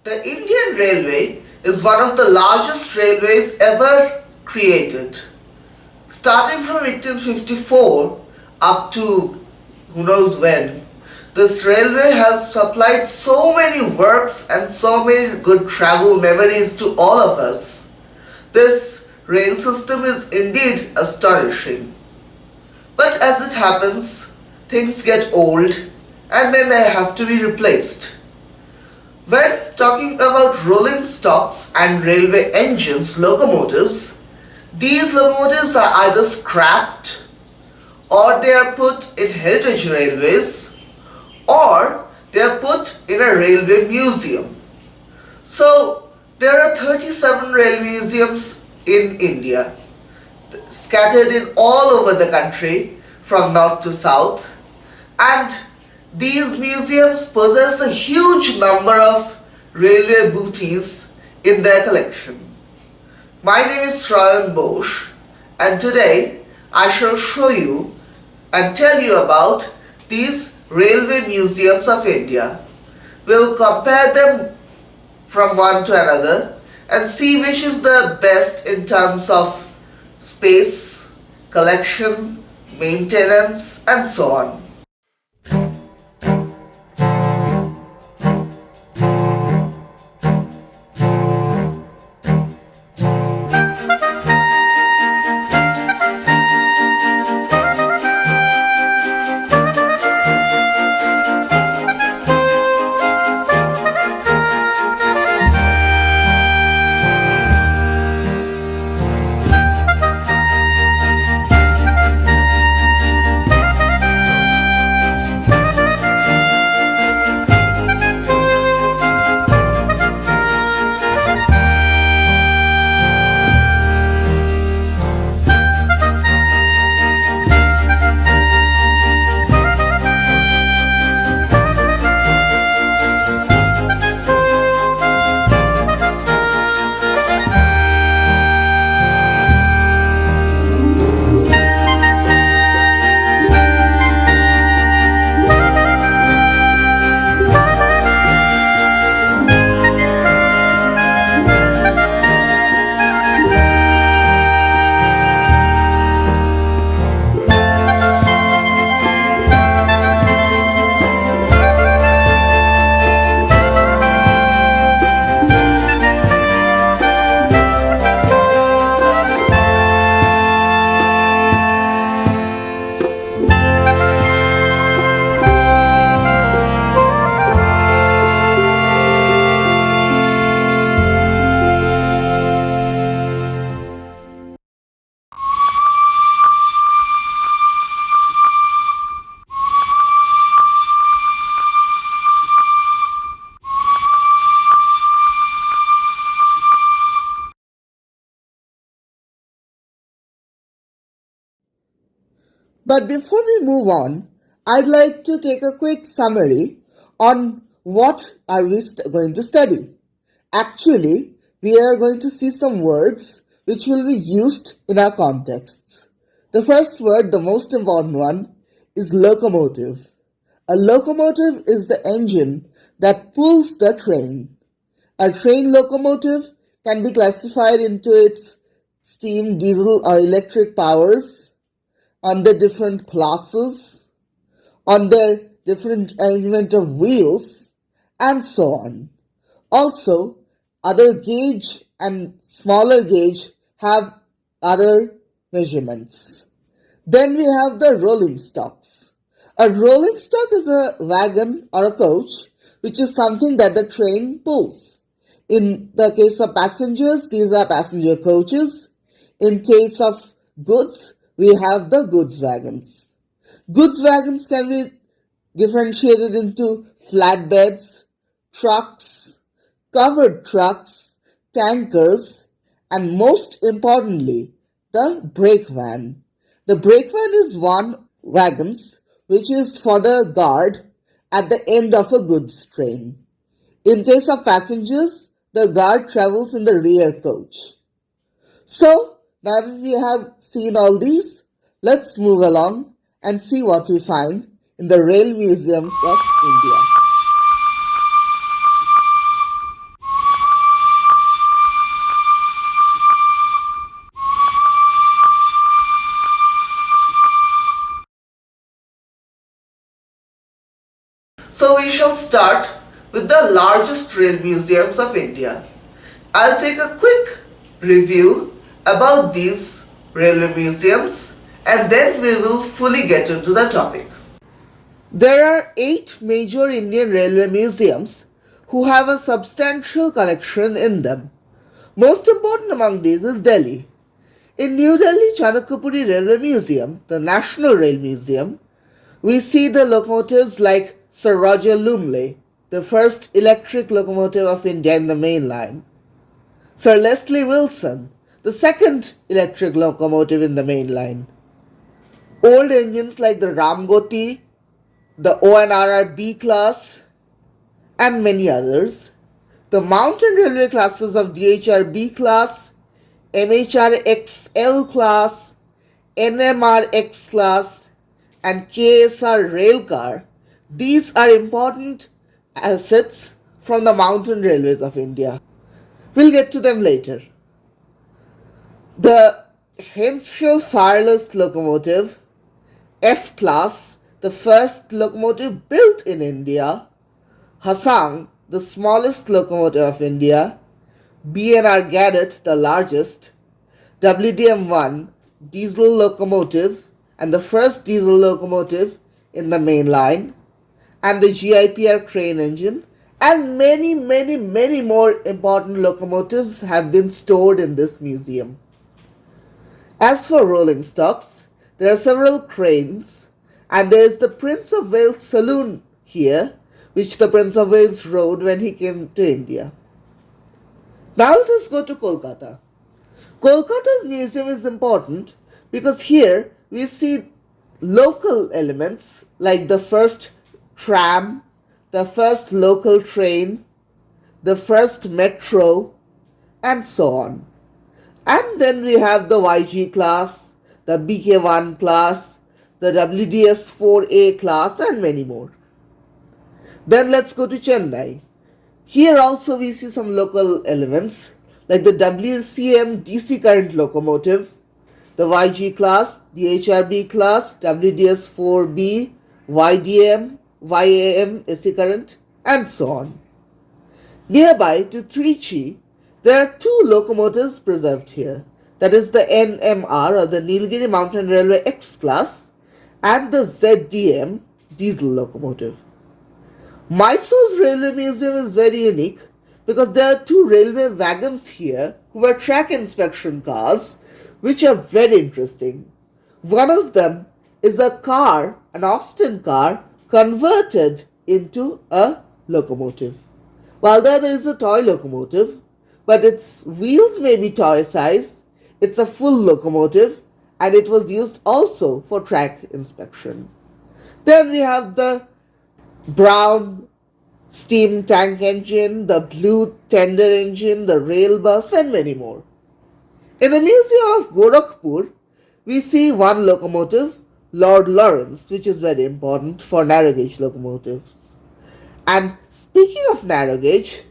The Indian Railway is one of the largest railways ever created. Starting from 1854 up to who knows when, this railway has supplied so many works and so many good travel memories to all of us. This rail system is indeed astonishing. But as it happens, things get old and then they have to be replaced. When talking about rolling stocks and railway engines, locomotives, these locomotives are either scrapped or they are put in heritage railways or they are put in a railway museum. So there are 37 rail museums in India, scattered in all over the country from north to south, and these museums possess a huge number of railway booties in their collection. My name is Shravan Bosch, and today I shall show you and tell you about these railway museums of India. We'll compare them from one to another and see which is the best in terms of space, collection, maintenance, and so on. But before we move on, I'd like to take a quick summary on what are we going to study. Actually, we are going to see some words which will be used in our contexts. The first word, the most important one, is locomotive. A locomotive is the engine that pulls the train. A train locomotive can be classified into its steam, diesel, or electric powers, on the different classes, on their different arrangement of wheels, and so on. Also, other gauge and smaller gauge have other measurements. Then we have the rolling stocks. A rolling stock is a wagon or a coach, which is something that the train pulls. In the case of passengers, these are passenger coaches. In case of goods, we have the goods wagons. Goods wagons can be differentiated into flatbeds, trucks, covered trucks, tankers, and most importantly, the brake van. The brake van is one wagons which is for the guard at the end of a goods train. In case of passengers, the guard travels in the rear coach. So, now that we have seen all these, let's move along and see what we find in the rail museums of India. will start with the largest rail museums of India. I'll take a quick review about these railway museums and then we will fully get into the topic. There are 8 major Indian railway museums who have a substantial collection in them. Most important among these is Delhi. In New Delhi Chanakyapuri Railway Museum, the National Rail Museum, we see the locomotives like Sir Roger Lumley, the first electric locomotive of India in the main line. Sir Leslie Wilson, the second electric locomotive in the main line. Old engines like the Ramgoti, the ONRR B class, and many others. The mountain railway classes of DHR B class, MHR XL class, NMR X class, and KSR railcar, these are important assets from the mountain railways of India. We'll get to them later. The Henshaw Fireless locomotive, F class, the first locomotive built in India, Hasang, the smallest locomotive of India, BNR Garrett, the largest, WDM-1, diesel locomotive and the first diesel locomotive in the main line, and the GIPR crane engine, and many more important locomotives have been stored in this museum. As for rolling stocks, there are several cranes, and there is the Prince of Wales saloon here, which the Prince of Wales rode when he came to India. Now let us go to Kolkata. Kolkata's museum is important because here we see local elements like the first tram, the first local train, the first metro, and so on. And then we have the YG class, the BK1 class, the WDS4A class, and many more. Then let's go to Chennai. Here also we see some local elements like the WCM DC current locomotive, the YG class, the HRB class, WDS4B, YDM, YAM AC current, and so on. Nearby to Trichy, there are 2 locomotives preserved here. That is the NMR or the Nilgiri Mountain Railway X class and the ZDM diesel locomotive. Mysore's Railway Museum is very unique because there are 2 railway wagons here who were track inspection cars, which are very interesting. One of them is a car, an Austin car, converted into a locomotive, while the other is a toy locomotive, but its wheels may be toy size, it's a full locomotive, and it was used also for track inspection. Then we have the brown steam tank engine, the blue tender engine, the rail bus, and many more. In the Museum of Gorakhpur, we see one locomotive, Lord Lawrence, which is very important for narrow gauge locomotives. And speaking of narrow gauge,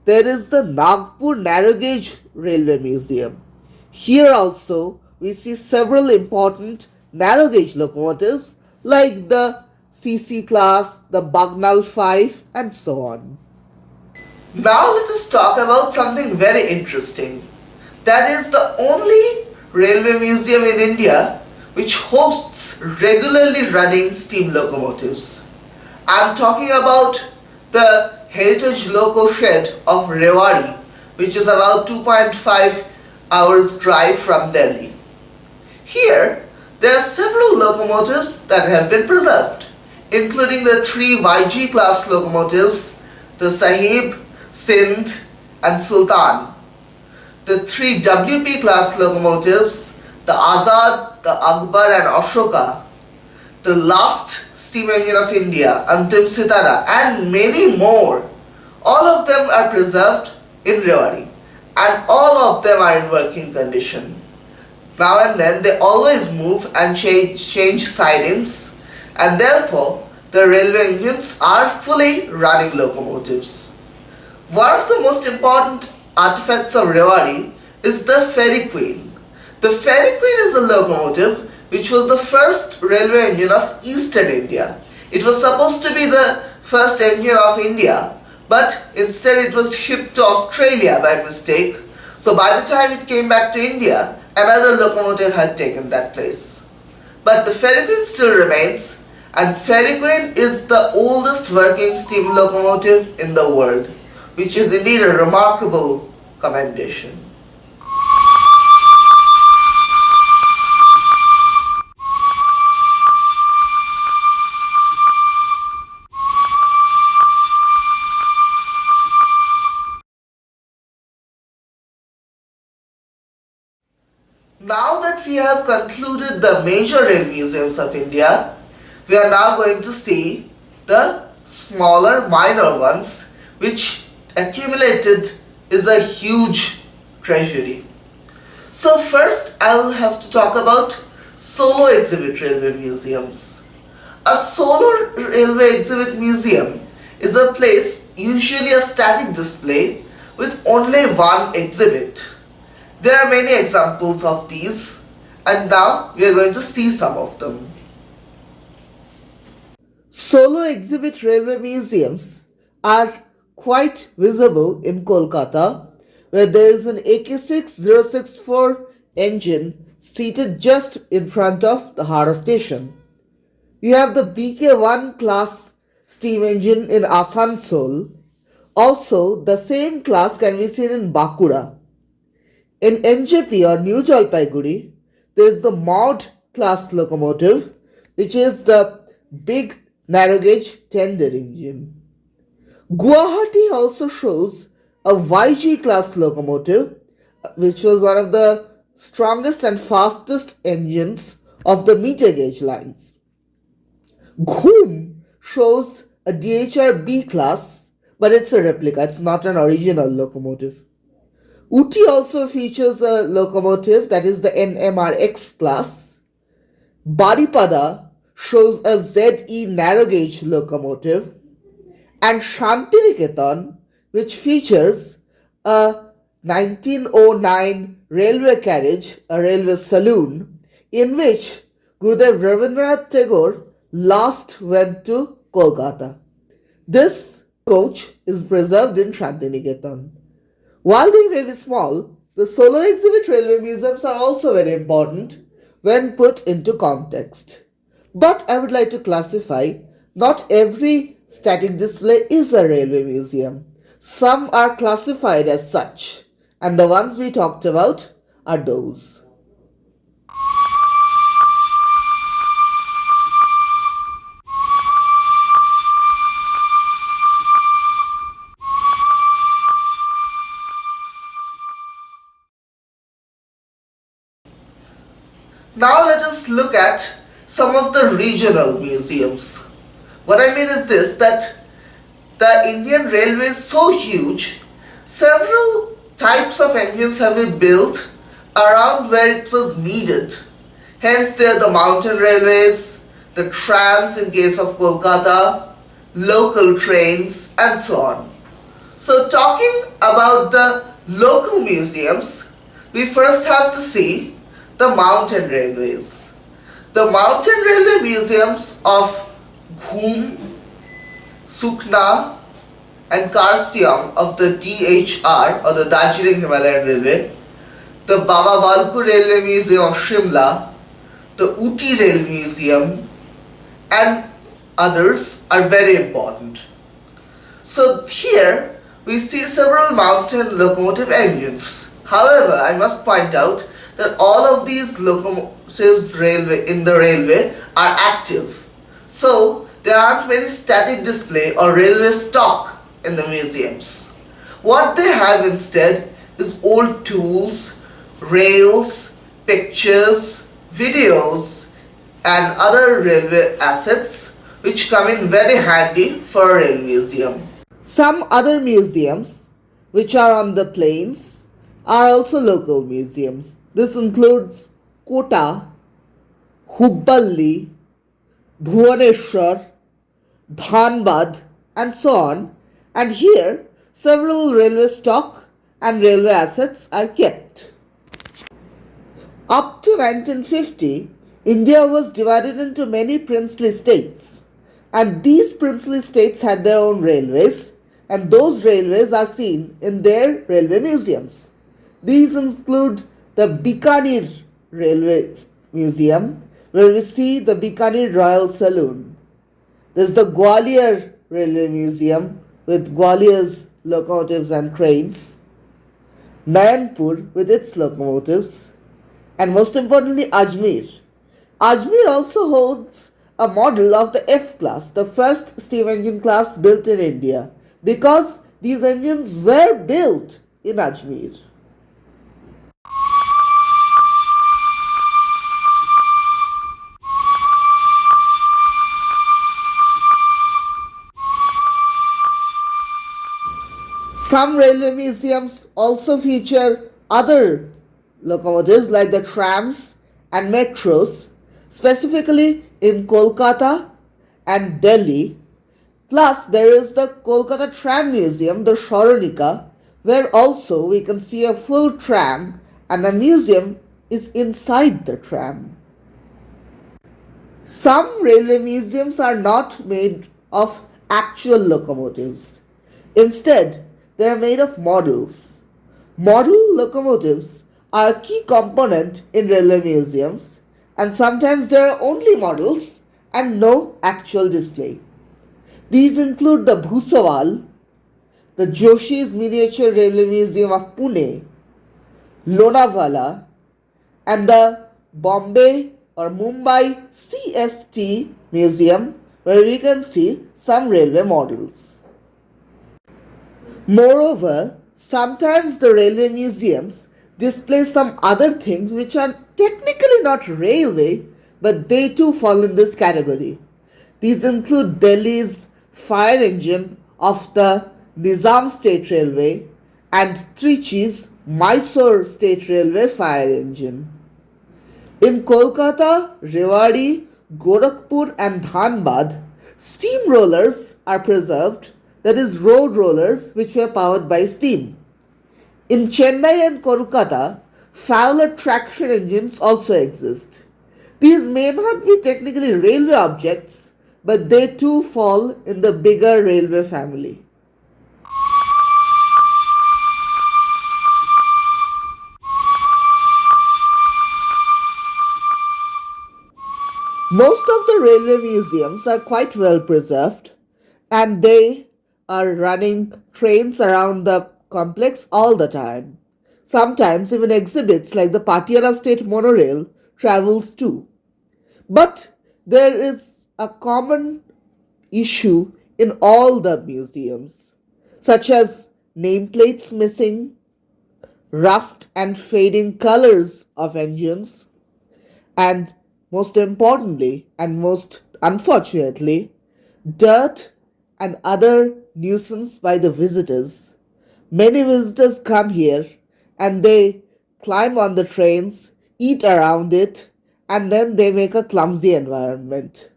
there is the Nagpur Narrow Gauge Railway Museum. Here also we see several important narrow gauge locomotives like the CC class, the Bagnal 5, and so on. Now let us talk about something very interesting. That is the only railway museum in India which hosts regularly running steam locomotives. I am talking about the Heritage Loco Shed of Rewari, which is about 2.5 hours drive from Delhi. Here, there are several locomotives that have been preserved, including the 3 YG class locomotives, the Sahib, Sindh, and Sultan, the 3 WP class locomotives, the Azad, the Akbar, and Ashoka, the last steam engine of India, Antim Sitara, and many more. All of them are preserved in Rewari, and all of them are in working condition. Now and then they always move and change sidings, and therefore the railway engines are fully running locomotives. One of the most important artifacts of Rewari is the Ferry Queen. The Ferry Queen is a locomotive which was the first railway engine of Eastern India. It was supposed to be the first engine of India, but instead it was shipped to Australia by mistake. So by the time it came back to India, another locomotive had taken that place. But the Ferry Queen still remains, and Ferry Queen is the oldest working steam locomotive in the world, which is indeed a remarkable commendation. Now that we have concluded the major rail museums of India, we are now going to see the smaller minor ones, which accumulated is a huge treasury. So first I'll have to talk about solo exhibit railway museums. A solo railway exhibit museum is a place, usually a static display, with only one exhibit. There are many examples of these, and now we are going to see some of them. Solo exhibit railway museums are quite visible in Kolkata, where there is an AK6064 engine seated just in front of the Howrah station. You have the BK1 class steam engine in Asansol. Also, the same class can be seen in Bankura. In NJP or New Jalpaiguri, there is the Maud class locomotive, which is the big narrow gauge tender engine. Guwahati also shows a YG class locomotive, which was one of the strongest and fastest engines of the meter gauge lines. Ghum shows a DHR B class, but it's a replica, it's not an original locomotive. Uti also features a locomotive that is the NMRX class. Baripada shows a ZE narrow gauge locomotive, and Shantiniketan, which features a 1909 railway carriage, a railway saloon, in which Gurudev Rabindranath Tagore last went to Kolkata. This coach is preserved in Shantiniketan. While they may be small, the solo exhibit railway museums are also very important when put into context. But I would like to classify, not every static display is a railway museum. Some are classified as such, and the ones we talked about are those. Now let us look at some of the regional museums. What I mean is this, that the Indian Railway is so huge, several types of engines have been built around where it was needed. Hence there are the mountain railways, the trams in case of Kolkata, local trains, and so on. So talking about the local museums, we first have to see the mountain railways. The mountain railway museums of Ghum, Sukna, and Karsiang of the DHR or the Darjeeling Himalayan Railway, the Baba Balku Railway Museum of Shimla, the Uti Rail Museum, and others are very important. So here we see several mountain locomotive engines. However, I must point out that all of these locomotives in the railway are active. So there aren't many static display or railway stock in the museums. What they have instead is old tools, rails, pictures, videos, and other railway assets which come in very handy for a rail museum. Some other museums which are on the plains are also local museums. This includes Kota, Hubballi, Bhubaneswar, Dhanbad, and so on, and here several railway stock and railway assets are kept. Up to 1950, India was divided into many princely states, And these princely states had their own railways, and those railways are seen in their railway museums. These include the Bikaner Railway Museum, where we see the Bikaner Royal Saloon. There's the Gwalior Railway Museum with Gwalior's locomotives and trains, Nayanpur with its locomotives, and most importantly, Ajmer. Ajmer also holds a model of the F class, the first steam engine class built in India, because these engines were built in Ajmer. Some railway museums also feature other locomotives like the trams and metros, specifically in Kolkata and Delhi. Plus, there is the Kolkata Tram Museum, the Shoronika, where also we can see a full tram and a museum is inside the tram. Some railway museums are not made of actual locomotives. Instead, they are made of models. Model locomotives are a key component in railway museums, and sometimes there are only models and no actual display. These include the Bhusawal, the Joshi's Miniature Railway Museum of Pune, Lonavala, and the Bombay or Mumbai CST Museum, where we can see some railway models. Moreover, sometimes the railway museums display some other things which are technically not railway, but they too fall in this category. These include Delhi's fire engine of the Nizam State Railway and Trichy's Mysore State Railway fire engine. In Kolkata, Rewari, Gorakhpur and Dhanbad, steamrollers are preserved, that is road rollers which were powered by steam. In Chennai and Kolkata, Fowler traction engines also exist. These may not be technically railway objects, but they too fall in the bigger railway family. Most of the railway museums are quite well preserved, and they are running trains around the complex all the time. Sometimes even exhibits like the Patiala State Monorail travels too. But there is a common issue in all the museums, such as nameplates missing, rust and fading colors of engines, and most importantly and most unfortunately, dirt and other nuisance by the visitors. Many visitors come here and they climb on the trains, eat around it, and then they make a clumsy environment.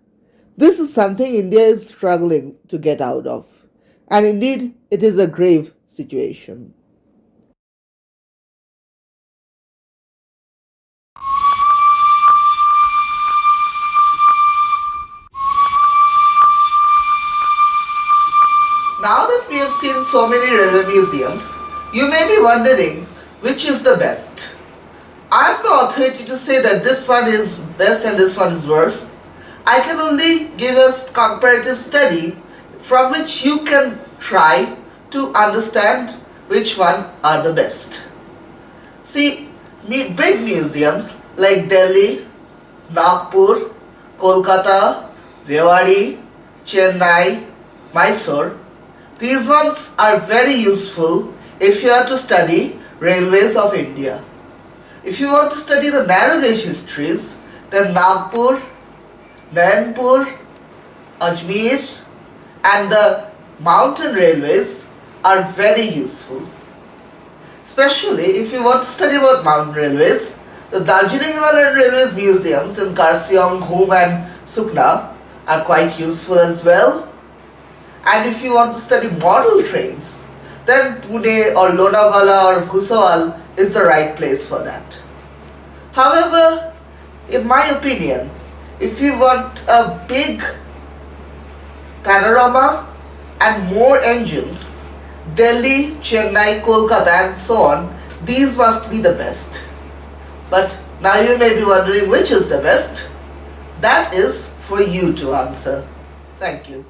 This is something India is struggling to get out of, and indeed it is a grave situation. Now that we have seen so many railway museums, you may be wondering which is the best. I am the authority to say that this one is best and this one is worst. I can only give a comparative study from which you can try to understand which one are the best. See, big museums like Delhi, Nagpur, Kolkata, Rewari, Chennai, Mysore, these ones are very useful if you are to study railways of India. If you want to study the narrow gauge histories, then Nagpur, Nayanpur, Ajmer and the mountain railways are very useful. Especially if you want to study about mountain railways, the Darjeeling Himalayan Railways museums in Karsiong, Ghum and Sukna are quite useful as well. And if you want to study model trains, then Pune or Lonavala or Bhusawal is the right place for that. However, in my opinion, if you want a big Panorama, and more engines, Delhi, Chennai, Kolkata, and so on, these must be the best. But now you may be wondering which is the best. That is for you to answer. Thank you.